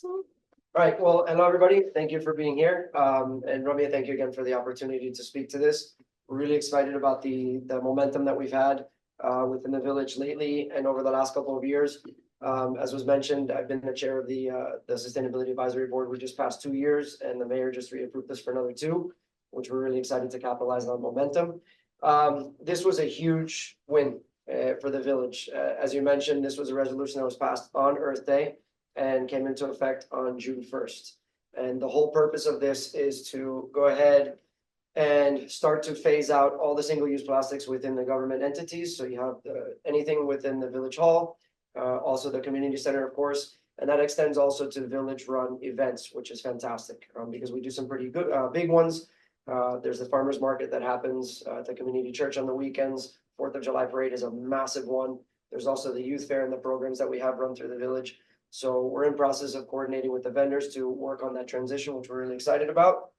All right, well, hello, everybody. Thank you for being here. And Romeo, thank you again for the opportunity to speak to this. We're really excited about the momentum that we've had within the village lately and over the last couple of years. As was mentioned, I've been the chair of the Sustainability Advisory Board. We just passed 2 years, and the mayor just reapproved this for another 2, which we're really excited to capitalize on momentum. This was a huge win for the village. As you mentioned, this was a resolution that was passed on Earth Day and came into effect on June 1st. And the whole purpose of this is to go ahead and start to phase out all the single-use plastics within the government entities. So you have anything within the village hall, also the community center, of course, and that extends also to village-run events, which is fantastic because we do some pretty good big ones. There's the farmers market that happens at the community church on the weekends. 4th of July parade is a massive one. There's also the youth fair and the programs that we have run through the village. So we're in process of coordinating with the vendors to work on that transition, which we're really excited about.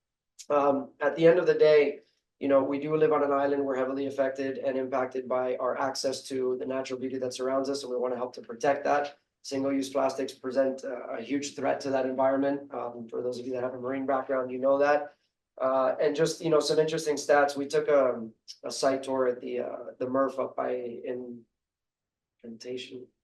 At the end of the day, you know, we do live on an island. We're heavily affected and impacted by our access to the natural beauty that surrounds us. So we want to help to protect that. Single-use plastics present a huge threat to that environment. For those of you that have a marine background, you know that. And just, you know, some interesting stats. We took a site tour at the MRF up in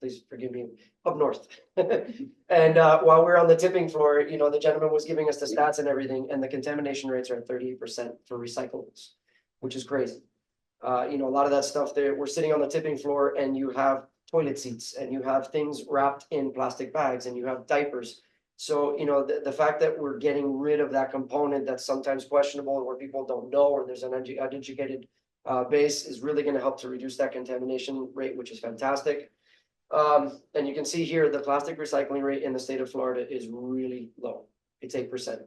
please forgive me, up north. And while we were on the tipping floor, you know, the gentleman was giving us the stats and everything, and the contamination rates are at 38% for recyclables, which is crazy. You know, a lot of that stuff there, we're sitting on the tipping floor and you have toilet seats and you have things wrapped in plastic bags and you have diapers. So, you know, the fact that we're getting rid of that component that's sometimes questionable and where people don't know, or there's an uneducated base, is really going to help to reduce that contamination rate, which is fantastic. And you can see here the plastic recycling rate in the state of Florida is really low. It's 8%.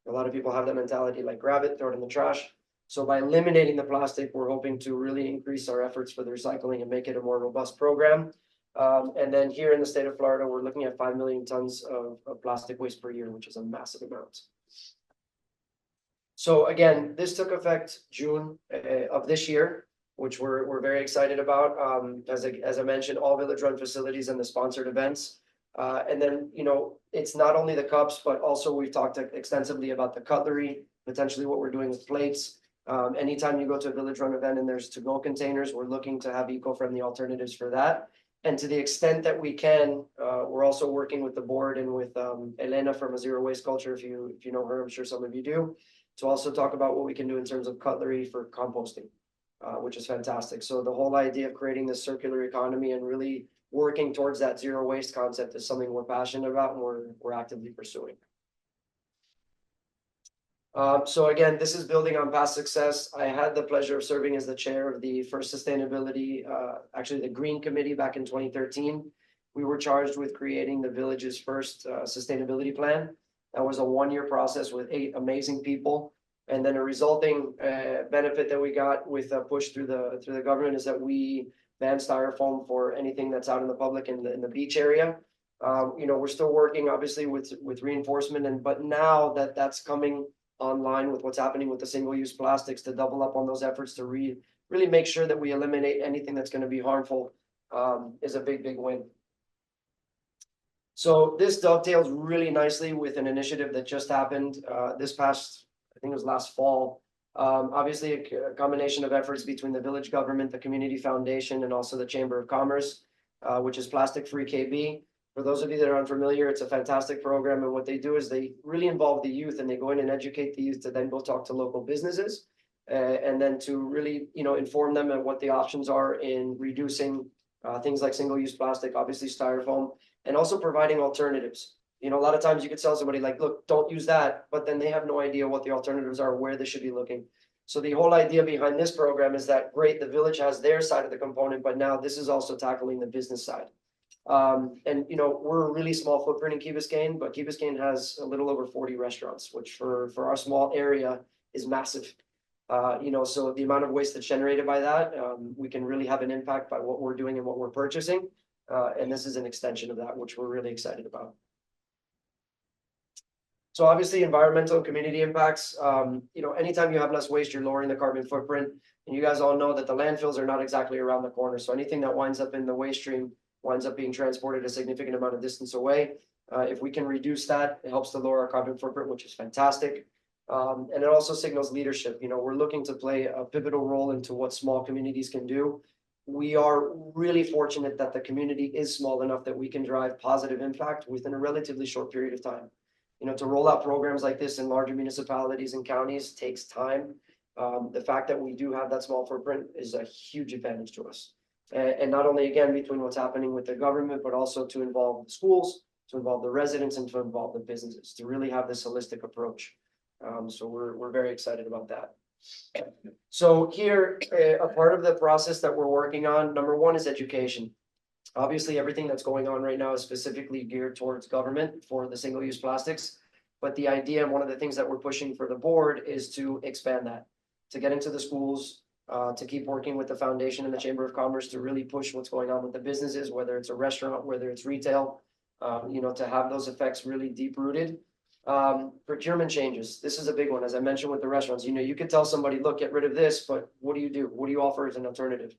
A lot of people have that mentality like grab it, throw it in the trash. So by eliminating the plastic, we're hoping to really increase our efforts for the recycling and make it a more robust program. And then here in the state of Florida, we're looking at 5 million tons of plastic waste per year, which is a massive amount. So again, this took effect June of this year, which we're very excited about. As I mentioned, all village-run facilities and the sponsored events. And then, you know, it's not only the cups, but also we've talked extensively about the cutlery, potentially what we're doing with plates. Anytime you go to a village-run event and there's to-go containers, we're looking to have eco-friendly alternatives for that. And to the extent that we can, we're also working with the board and with Elena from A Zero Waste Culture, if you know her, I'm sure some of you do, to also talk about what we can do in terms of cutlery for composting, which is fantastic. So the whole idea of creating this circular economy and really working towards that zero waste concept is something we're passionate about and we're actively pursuing. So again, this is building on past success. I had the pleasure of serving as the chair of the first sustainability, actually the Green Committee back in 2013. We were charged with creating the village's first sustainability plan. That was a 1-year process with 8 amazing people. And then a resulting benefit that we got with a push through the government is that we banned styrofoam for anything that's out in the public in the beach area. You know, we're still working obviously with reinforcement, but now that that's coming online with what's happening with the single-use plastics, to double up on those efforts to really make sure that we eliminate anything that's going to be harmful is a big win. So this dovetails really nicely with an initiative that just happened this past, I think it was last fall. Obviously a combination of efforts between the village government, the community foundation, and also the Chamber of Commerce, which is Plastic Free KB. For those of you that are unfamiliar, it's a fantastic program. And what they do is they really involve the youth and they go in and educate the youth to then go talk to local businesses and then to really, you know, inform them of what the options are in reducing things like single-use plastic, obviously styrofoam, and also providing alternatives. You know, a lot of times you could tell somebody like, look, don't use that, but then they have no idea what the alternatives are, where they should be looking. So the whole idea behind this program is that, great, the village has their side of the component, but now this is also tackling the business side. And, you know, we're a really small footprint in Key Biscayne, but Key Biscayne has a little over 40 restaurants, which for our small area is massive. You know, so the amount of waste that's generated by that, we can really have an impact by what we're doing and what we're purchasing. And this is an extension of that, which we're really excited about. So obviously environmental and community impacts, you know, anytime you have less waste, you're lowering the carbon footprint. And you guys all know that the landfills are not exactly around the corner. So anything that winds up in the waste stream winds up being transported a significant amount of distance away. If we can reduce that, it helps to lower our carbon footprint, which is fantastic. And it also signals leadership. You know, we're looking to play a pivotal role into what small communities can do. We are really fortunate that the community is small enough that we can drive positive impact within a relatively short period of time. You know, to roll out programs like this in larger municipalities and counties takes time. The fact that we do have that small footprint is a huge advantage to us. And not only, again, between what's happening with the government, but also to involve the schools, to involve the residents, and to involve the businesses, to really have this holistic approach. So we're very excited about that. So here, a part of the process that we're working on, number one is education. Obviously, everything that's going on right now is specifically geared towards government for the single-use plastics. But the idea, and one of the things that we're pushing for the board, is to expand that, to get into the schools, to keep working with the foundation and the Chamber of Commerce to really push what's going on with the businesses, whether it's a restaurant, whether it's retail, you know, to have those effects really deep-rooted. Procurement changes. This is a big one. As I mentioned with the restaurants, you know, you could tell somebody, look, get rid of this, but what do you do? What do you offer as an alternative?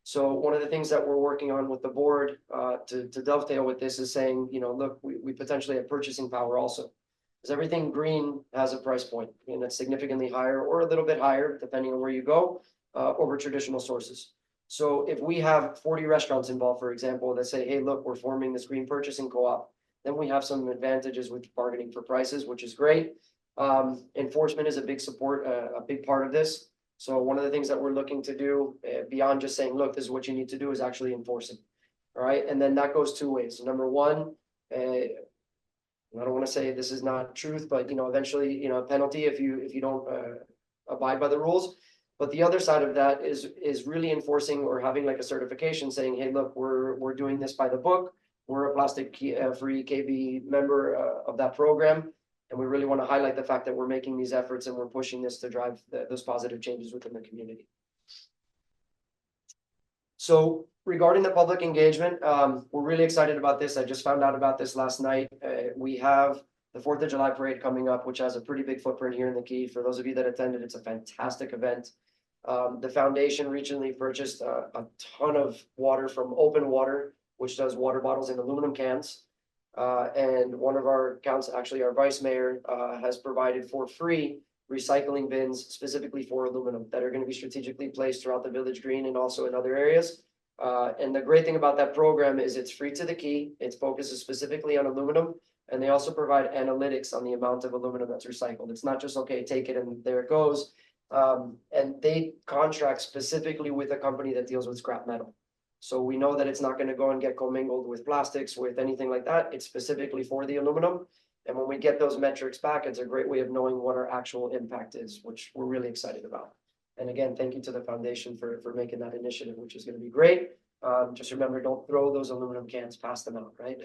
So one of the things that we're working on with the board, to dovetail with this is saying, you know, look, we potentially have purchasing power also. Because everything green has a price point, and it's significantly higher or a little bit higher, depending on where you go, over traditional sources. So if we have 40 restaurants involved, for example, that say, hey, look, we're forming this green purchasing co-op, then we have some advantages with bargaining for prices, which is great. Enforcement is a big support, a big part of this. So one of the things that we're looking to do, beyond just saying, look, this is what you need to do, is actually enforce it. All right. And then that goes two ways. Number one, I don't want to say this is not truth, but, you know, eventually, you know, a penalty if you don't abide by the rules. But the other side of that is really enforcing or having like a certification saying, hey, look, we're doing this by the book. We're a plastic free KB member of that program. And we really want to highlight the fact that we're making these efforts and we're pushing this to drive those positive changes within the community. So regarding the public engagement, we're really excited about this. I just found out about this last night. We have the 4th of July parade coming up, which has a pretty big footprint here in the Key. For those of you that attended, it's a fantastic event. The foundation recently purchased a ton of water from Open Water, which does water bottles in aluminum cans. And one of our council, actually our vice mayor, has provided for free recycling bins specifically for aluminum that are going to be strategically placed throughout the village green and also in other areas. And the great thing about that program is it's free to the Key. It focuses specifically on aluminum, and they also provide analytics on the amount of aluminum that's recycled. It's not just, okay, take it and there it goes. And they contract specifically with a company that deals with scrap metal. So we know that it's not going to go and get commingled with plastics, with anything like that. It's specifically for the aluminum. And when we get those metrics back, it's a great way of knowing what our actual impact is, which we're really excited about. And again, thank you to the foundation for making that initiative, which is going to be great. Just remember, don't throw those aluminum cans, pass them out, right?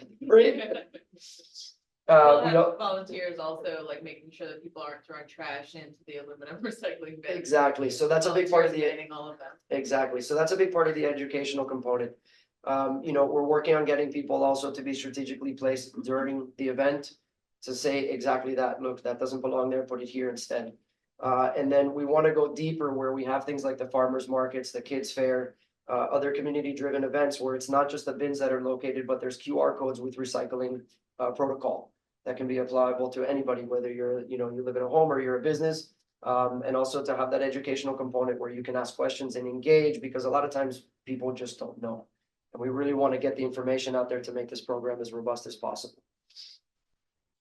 Volunteers also like making sure that people aren't throwing trash into the aluminum recycling bin. Exactly. So that's a big part of the all of them. Exactly. So that's a big part of the educational component. You know, we're working on getting people also to be strategically placed during the event to say exactly that. Look, that doesn't belong there. Put it here instead. And then we want to go deeper where we have things like the farmers markets, the kids fair, other community driven events where it's not just the bins that are located, but there's QR codes with recycling protocol that can be applicable to anybody, whether you live in a home or you're a business. And also to have that educational component where you can ask questions and engage, because a lot of times people just don't know. And we really want to get the information out there to make this program as robust as possible.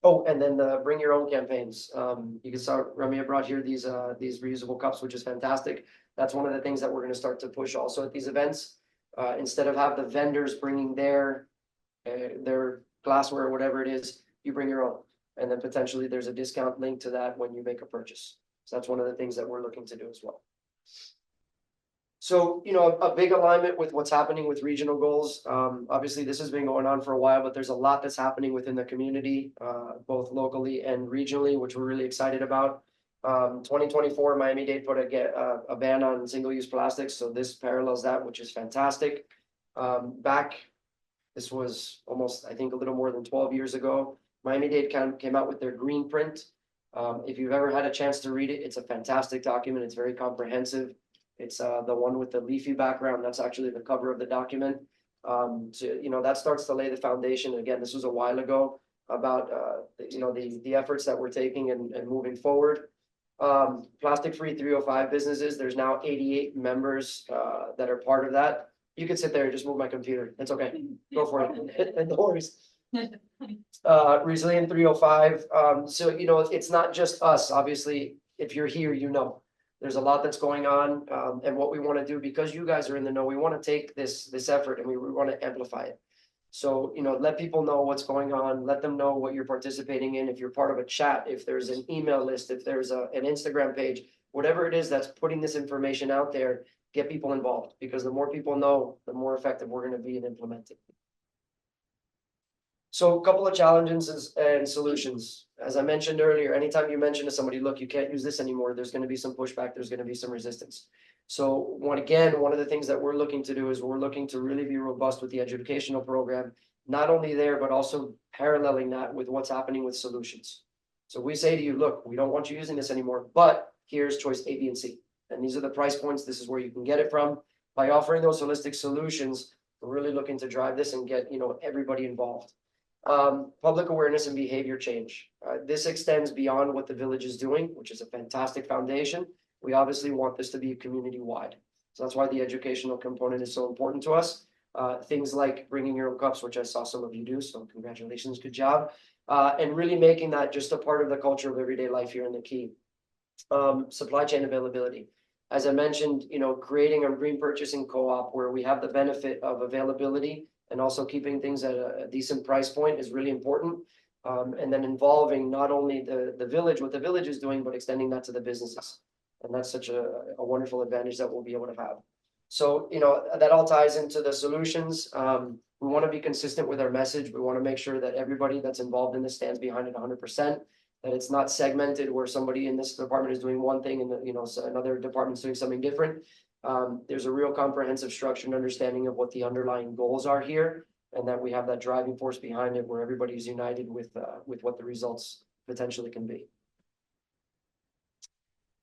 Oh, and then the bring your own campaigns. You can start, Ramia brought here these reusable cups, which is fantastic. That's one of the things that we're going to start to push also at these events. Instead of have the vendors bringing their glassware or whatever it is, you bring your own. And then potentially there's a discount linked to that when you make a purchase. So that's one of the things that we're looking to do as well. So, you know, a big alignment with what's happening with regional goals. Obviously, this has been going on for a while, but there's a lot that's happening within the community, both locally and regionally, which we're really excited about. 2024, Miami-Dade put a ban on single-use plastics. So this parallels that, which is fantastic. This was almost, I think, a little more than 12 years ago. Miami-Dade came out with their green print. If you've ever had a chance to read it, it's a fantastic document. It's very comprehensive. It's the one with the leafy background. That's actually the cover of the document. So, you know, that starts to lay the foundation. Again, this was a while ago, about, the efforts that we're taking and moving forward. Plastic-free 305 businesses, there's now 88 members, that are part of that. You can sit there and just move my computer. It's okay. Go for it. No worries. Resilient 305. So, it's not just us. Obviously, if you're here, there's a lot that's going on. And what we want to do, because you guys are in the know, we want to take this effort and we want to amplify it. So, let people know what's going on, let them know what you're participating in. If you're part of a chat, if there's an email list, if there's an Instagram page, whatever it is that's putting this information out there, get people involved, because the more people know, the more effective we're going to be in implementing. So a couple of challenges and solutions. As I mentioned earlier, anytime you mention to somebody, look, you can't use this anymore, there's going to be some pushback, there's going to be some resistance. So one of the things that we're looking to do is we're looking to really be robust with the educational program, not only there, but also paralleling that with what's happening with solutions. So we say to you, look, we don't want you using this anymore, but here's choice A, B, and C. And these are the price points. This is where you can get it from. By offering those holistic solutions, we're really looking to drive this and get, everybody involved. Public awareness and behavior change. This extends beyond what the village is doing, which is a fantastic foundation. We obviously want this to be community-wide. So that's why the educational component is so important to us. Things like bringing your own cups, which I saw some of you do, so congratulations, good job. And really making that just a part of the culture of everyday life here in the Key. Supply chain availability. As I mentioned, creating a green purchasing co-op where we have the benefit of availability and also keeping things at a decent price point is really important. And then involving not only the village, what the village is doing, but extending that to the businesses. And that's such a wonderful advantage that we'll be able to have. So, that all ties into the solutions. We want to be consistent with our message. We want to make sure that everybody that's involved in this stands behind it 100%, that it's not segmented where somebody in this department is doing one thing and so another department's doing something different. There's a real comprehensive structure and understanding of what the underlying goals are here, and that we have that driving force behind it where everybody's united with what the results potentially can be.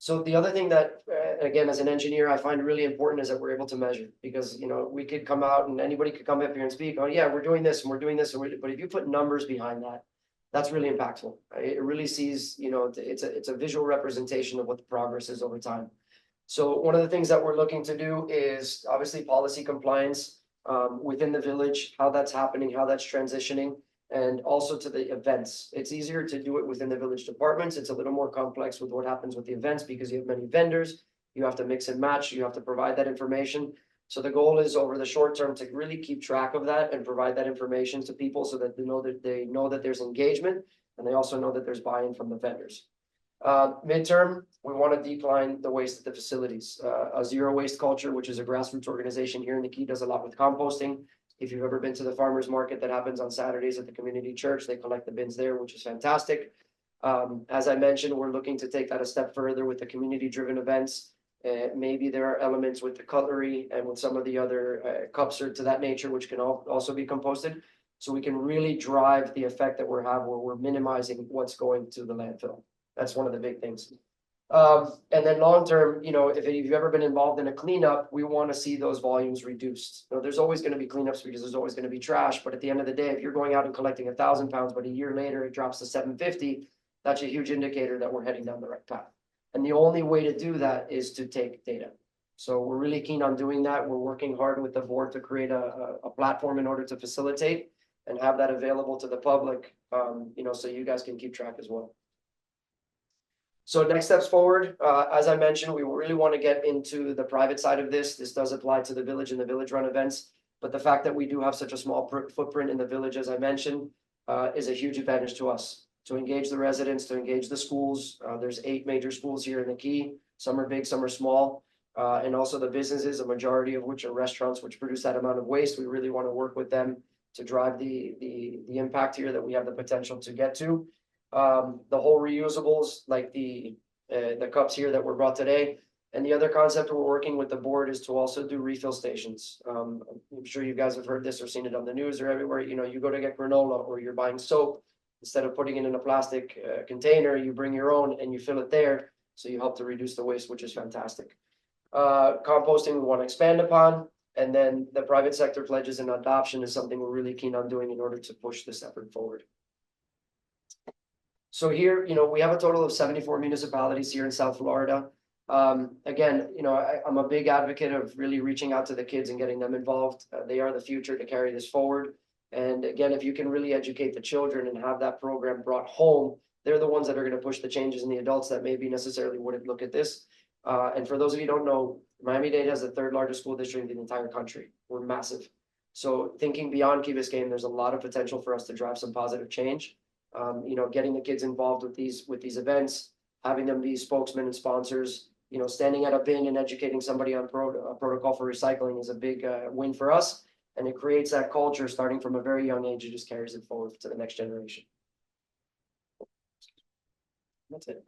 So the other thing that, again, as an engineer, I find really important is that we're able to measure, because, we could come out and anybody could come up here and speak, oh yeah, we're doing this and we're doing this. But if you put numbers behind that, that's really impactful. It really sees, it's a visual representation of what the progress is over time. So one of the things that we're looking to do is obviously policy compliance within the village, how that's happening, how that's transitioning, and also to the events. It's easier to do it within the village departments. It's a little more complex with what happens with the events because you have many vendors. You have to mix and match. You have to provide that information. So the goal is over the short term to really keep track of that and provide that information to people so that they know that there's engagement, and they also know that there's buy-in from the vendors. Midterm, we want to decline the waste at the facilities. A zero waste culture, which is a grassroots organization here in the Key, does a lot with composting. If you've ever been to the farmers market that happens on Saturdays at the community church, they collect the bins there, which is fantastic. As I mentioned, we're looking to take that a step further with the community-driven events. Maybe there are elements with the cutlery and with some of the other cups or to that nature, which can also be composted. So we can really drive the effect that we're minimizing what's going to the landfill. That's one of the big things. And then long term, if you've ever been involved in a cleanup, we want to see those volumes reduced. There's always going to be cleanups because there's always going to be trash. But at the end of the day, if you're going out and collecting 1,000 pounds, but a year later it drops to 750, that's a huge indicator that we're heading down the right path. And the only way to do that is to take data. So we're really keen on doing that. We're working hard with the board to create a platform in order to facilitate and have that available to the public, so you guys can keep track as well. So next steps forward, as I mentioned, we really want to get into the private side of this. This does apply to the village and the village run events, but the fact that we do have such a small footprint in the village, as I mentioned, is a huge advantage to us. To engage the residents, to engage the schools. There's 8 major schools here in the Key. Some are big, some are small. And also the businesses, a majority of which are restaurants, which produce that amount of waste. We really want to work with them to drive the impact here that we have the potential to get to. The whole reusables, like the cups here that were brought today. And the other concept we're working with the board is to also do refill stations. I'm sure you guys have heard this or seen it on the news or everywhere. You go to get granola or you're buying soap. Instead of putting it in a plastic container, you bring your own and you fill it there. So you help to reduce the waste, which is fantastic. Composting we want to expand upon. And then the private sector pledges and adoption is something we're really keen on doing in order to push this effort forward. So here, we have a total of 74 municipalities here in South Florida. Again, I'm a big advocate of really reaching out to the kids and getting them involved. They are the future to carry this forward. And again, if you can really educate the children and have that program brought home, they're the ones that are going to push the changes in the adults that maybe necessarily wouldn't look at this. And for those of you who don't know, Miami-Dade has the third largest school district in the entire country. We're massive. So thinking beyond Key Biscayne, there's a lot of potential for us to drive some positive change. Getting the kids involved with these events, having them be spokesmen and sponsors, standing at a bin and educating somebody on protocol for recycling is a big win for us. And it creates that culture starting from a very young age. It just carries it forward to the next generation. That's it.